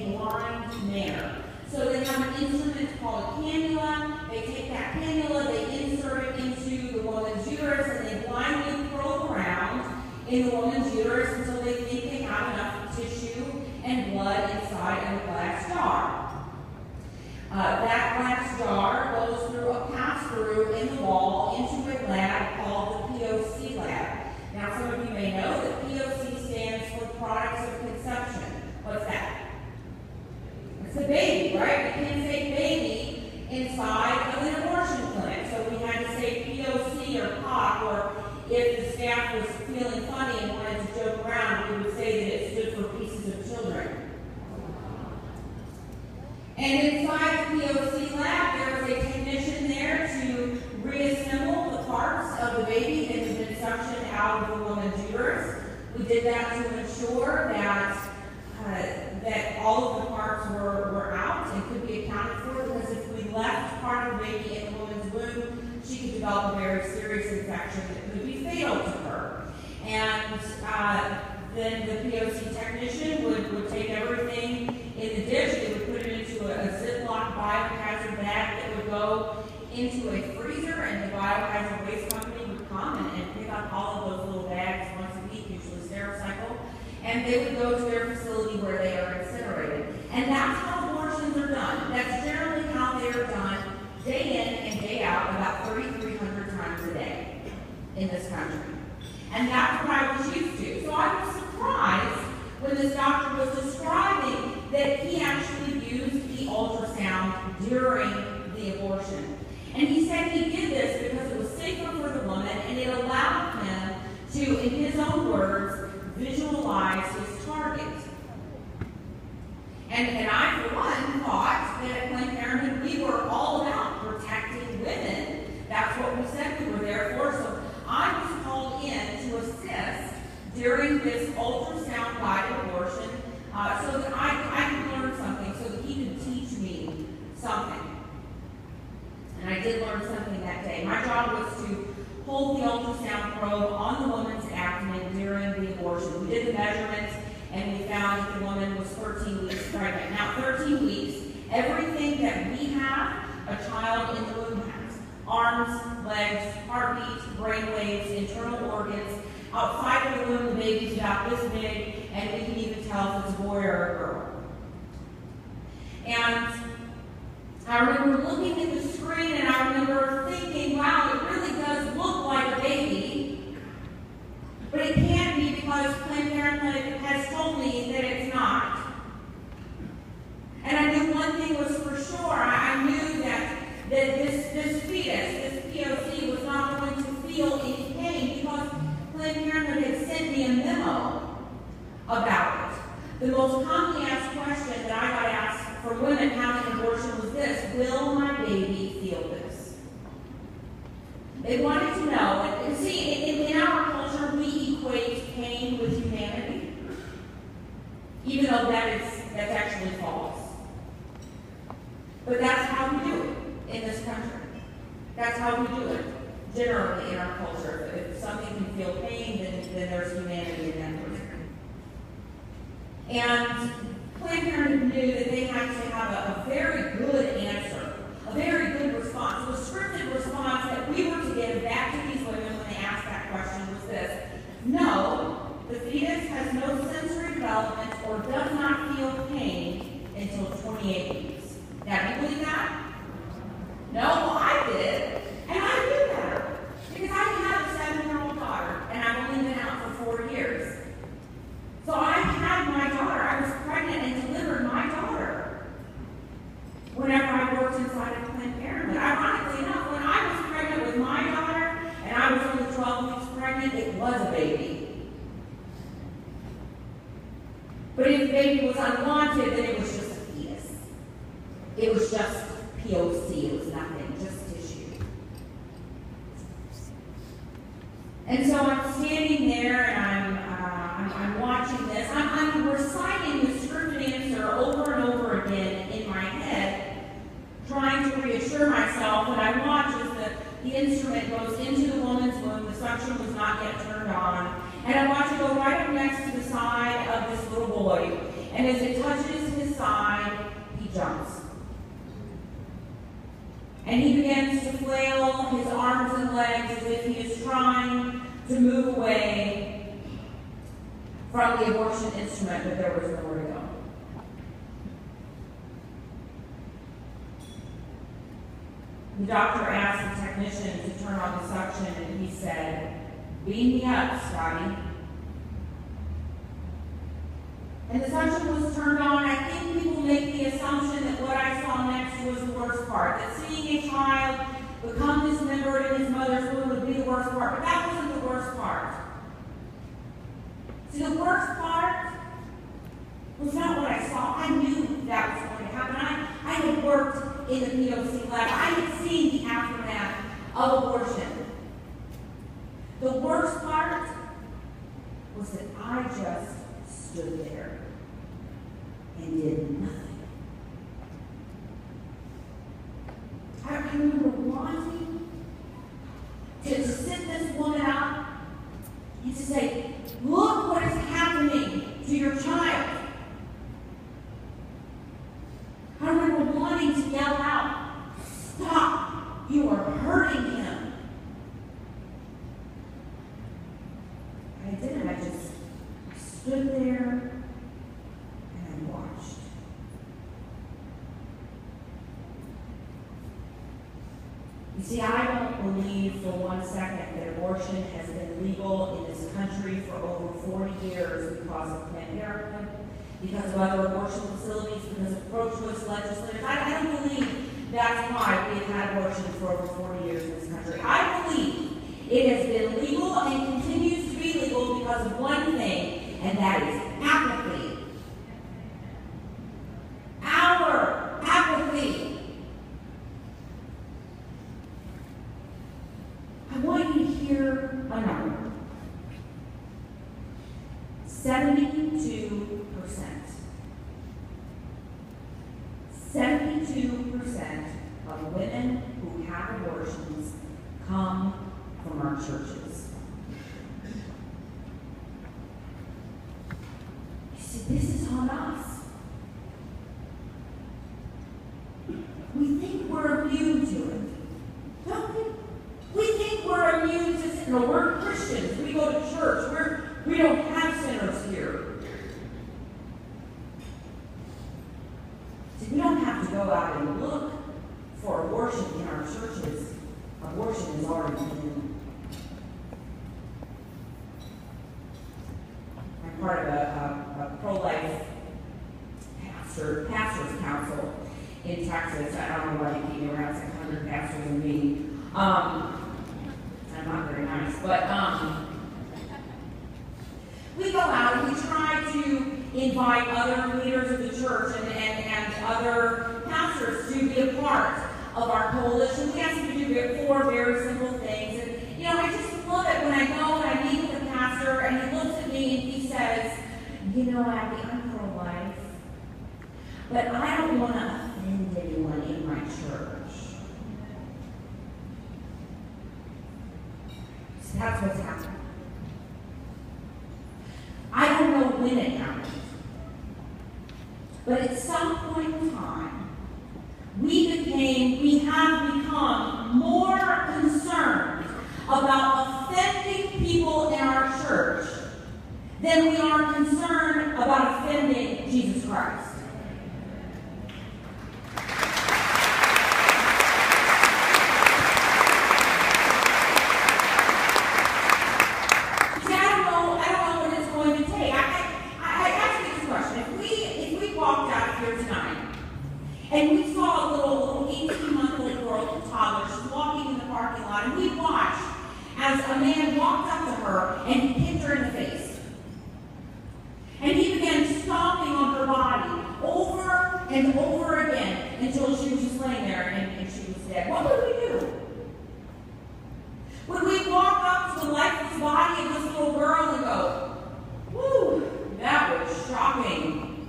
a blind manner. So they have an instrument called a cannula. They take that cannula, they insert it into the woman's uterus, and they blindly probe around in the woman's uterus until they think they have enough tissue and blood inside of a glass jar. That glass jar goes through a pass-through in the wall into a lab called the POC lab. Now, some of you may know that POC stands for Products of Conception. What's that? It's the baby, right? We can't say baby inside of an abortion clinic. So we had to say POC or POC, or if the staff was feeling funny and wanted to joke around, we would say that it stood for pieces of children. And inside the POC lab, there was a technician there to reassemble the parts of the baby that had been suctioned out of the woman's uterus. We did that to ensure that that all of the parts were out and could be accounted for, because if we left part of the baby in the woman's womb, she could develop a very serious infection that could be fatal to her. And then the POC technician would take everything in the dish, they would put it into a Ziploc biohazard bag that would go into a freezer, and the biohazard waste company would come and pick up all of those little bags once a week, usually Stericycle, and they would go to their facility where they are incinerated. And that's how abortions are done. That's generally how they are done, day in and day out, about 3,300 times a day in this country. And that's what I was used to. So I was surprised when this doctor was describing that he actually used the ultrasound during the abortion. And he said he did this because it was safer for the woman, and it allowed him to, in his own words, visualize his target. And I, for one, thought that at Planned Parenthood we were all about protecting women. That's what we said we were there for. So I was called in to assist during this ultrasound-guided abortion so that I could learn something, so that he could teach me something. And I did learn something that day. My job was to hold the ultrasound probe on the woman's abdomen during the abortion. We did the measurements, and we found that the woman was 13 weeks pregnant. Now, 13 weeks, everything that we have, a child in the womb has. Arms, legs, heartbeat, brain waves, internal organs. Outside of the womb, the baby's about this big, and we can even tell if it's a boy or a girl. And I remember looking at the screen, and I remember thinking, wow, it really does look like a baby, but it can't be, because Planned Parenthood has told me that it's not. And I knew one thing was for sure. I knew that this fetus, this POC, was not going to feel any pain, because Planned Parenthood had sent me a memo about it. The most commonly asked question that I got asked from women having an abortion was this: will my baby feel this? They wanted to know. And see, in our culture, we equate pain with humanity, even though that's actually false. But that's how we do it in this country. That's how we do it, generally, in our culture. If something can feel pain, then there's humanity in that person. And Planned Parenthood knew that they had to have a very good answer, a very good response. So the scripted response that we were to give back to these women when they asked that question was this: no, the fetus has no sensory development or does not feel pain until 28 weeks. Now, do you believe that? No? Well, I did. And I knew better, because I have a 7-year-old daughter, and I've only been out for 4 years. So I had my daughter. I was pregnant and delivered my daughter whenever I worked inside of Planned Parenthood. Ironically enough, when I was pregnant with my daughter, and I was only 12 weeks pregnant, it was a baby. But if the baby was unwanted, then it was just a fetus. It was just POC. It was nothing, just tissue. And so I'm standing there, and I'm watching this. I'm reciting the scripted answer over and over again in my head, trying to reassure myself. What I watch is the instrument goes into the woman's womb. The suction was not yet turned on. And I watch it go right up next to the side of this little boy. And as it touches his side, he jumps. And he begins to flail his arms and legs as if he is trying to move away from the abortion instrument, but there was nowhere to go. The doctor asked the technician to turn on the suction, and he said, "Beam me up, Scotty." And the suction was turned on. I think people make the assumption that what I saw next was the worst part, that seeing a child become dismembered in his mother's womb would be the worst part, but that wasn't the worst part. See, the worst part was not what I saw. I knew that was going to happen. I had worked in the POC lab. I had seen the aftermath of abortion. The worst part was that I just stood there and did nothing. I remember wanting to sit this woman up and to say, "Look what is happening to your child." I remember wanting to yell out, "Stop, you are hurting him." I didn't. I just stood there and I watched. You see, I don't believe for 1 second that abortion has been legal in this country for over 40 years because of Planned Parenthood, because of other abortion facilities, because of pro-choice legislators. I don't believe that's why we have had abortion for over 40 years in this country. I believe it has been legal and continues to be legal because of one thing, and that is apathy. Our apathy. I want you to hear a number. 72%. 72% of women who have abortions come from our churches. You see, this is on us. We think we're immune to it, don't we? We think we're immune to sin. No, we're Christians. We go to church. We don't have sinners here. See, we don't have to go out and look for abortion in our churches. Abortion is already in. I'm part of a pro-life pastors council in Texas. I don't know why they keep me around 600 pastors and me. I'm not very nice, but we go out and we try to invite other leaders of the church and other pastors to be a part of our coalition. We ask them to do 4 very simple things. And, I just love it when I go and I meet with a pastor and he looks at me and he says, "Abby, I'm pro-life, but I don't want to offend anyone in my church." So that's what's happening. I don't know when it happened, but at some point in time, we have become more concerned about offending people in our church than we are concerned about offending Jesus Christ. And we saw a little 18-month-old girl, a toddler, she's walking in the parking lot, and we watched as a man walked up to her and he kicked her in the face. And he began stomping on her body over and over again until she was just laying there and she was dead. What would we do? Would we walk up to the lifeless body of this little girl and go, "Whew, that was shocking.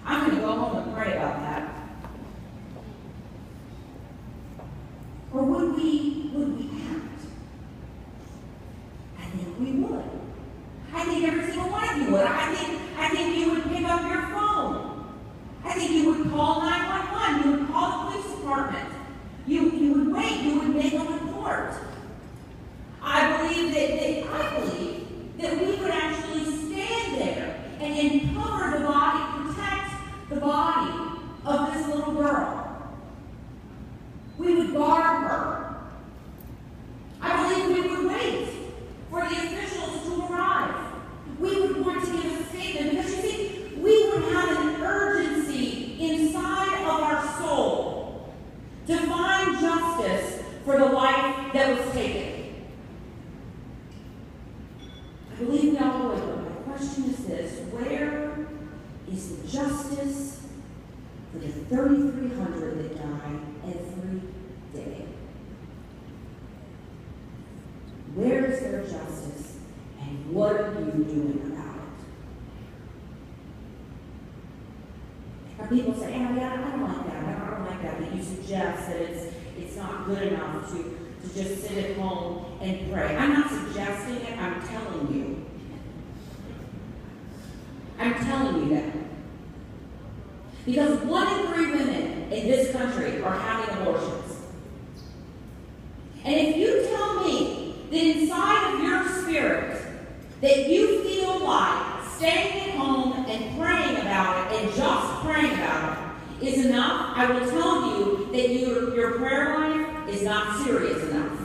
I'm going to go home and pray about that"? Or would we act? I think we would. I think every single one of you would. I think you would pick up your phone. I think would guard her. I believe we would wait for the officials to arrive. We would want to give a statement because, you see, we would have an urgency inside of our soul to find justice for the life that was taken. I believe we all would, but my question is this: where is the justice for the 3,300 that die every day? Where is their justice, and what are you doing about it? Now, people say, "Oh, yeah, I don't like that. I don't like that you suggest that it's not good enough to just sit at home and pray." I'm not suggesting it. I'm telling you. I'm telling you that. Because 1 in 3 women in this country are having abortions. And if you tell me that inside of your spirit that you feel like staying at home and praying about it and just praying about it is enough, I will tell you that your prayer life is not serious enough.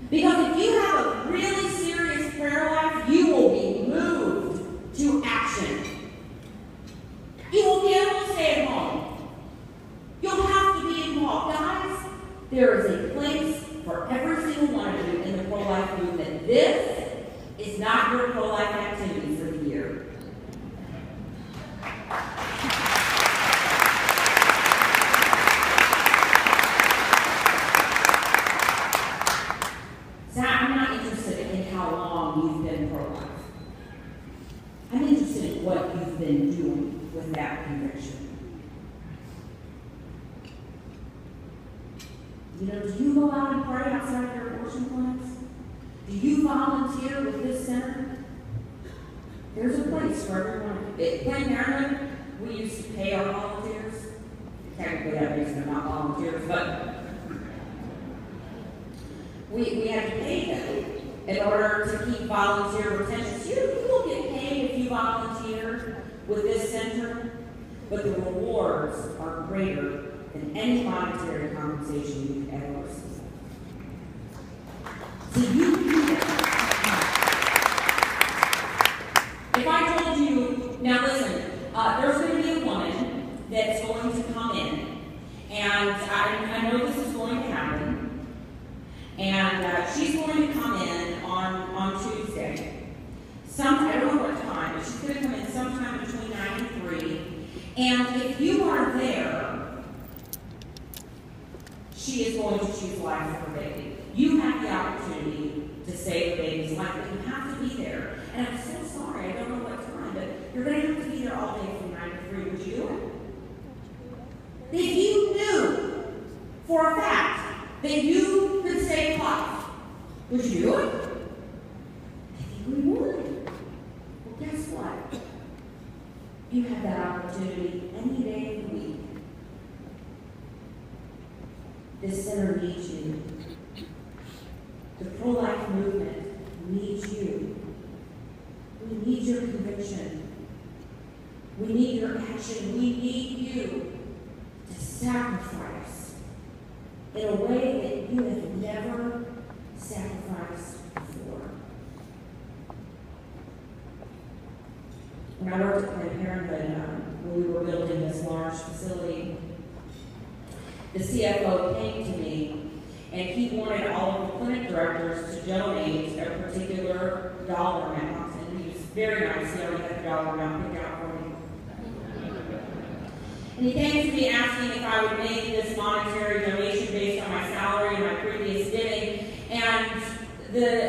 Because if you have a really serious prayer life, you will be moved to action. You won't be able to stay at home. You'll have to be involved. Guys, there is a place for every single one of you in the pro-life movement. This is not your pro-life activity for the year. So I'm not interested in how long you've been pro-life. I'm interested in what you've been doing with that conviction. You know, do you go out and pray outside of your abortion clinics? Do you volunteer with this center? There's a place for everyone. At Planned Parenthood, we used to pay our volunteers. Technically, that makes them not volunteers, but we had to pay them in order to keep volunteer retention. So you will get paid if you volunteer with this center, but the rewards are greater than any monetary compensation you could ever receive. So you can do that. If I told you, now listen, there's going to be a woman that's going to come in, and I know this is going to happen, and she's going to come in on Tuesday. I don't know what time, but she's going to come in sometime between 9 and 3. And if you are there, she is going to choose life for her baby. You have the opportunity to save the baby's life, but you have to be there. And I'm so sorry, I don't know what time, but you're going to have to be there all day from 9 to 3. Would you do it? If you knew for a fact that you could save life, would you do it? I think we would. Well, guess what? You have that opportunity any day of the week. This center needs you. The pro-life movement needs you. We need your conviction. We need your action. We need you to sacrifice in a way that you have never sacrificed before. When I worked at Planned Parenthood, when we were building this large facility, the CFO came to me, and he wanted all of the clinic directors to donate a particular dollar amount. And he was very nice. He already had the dollar amount picked out for me. And he came to me asking if I would make this monetary donation based on my salary and my previous giving. And the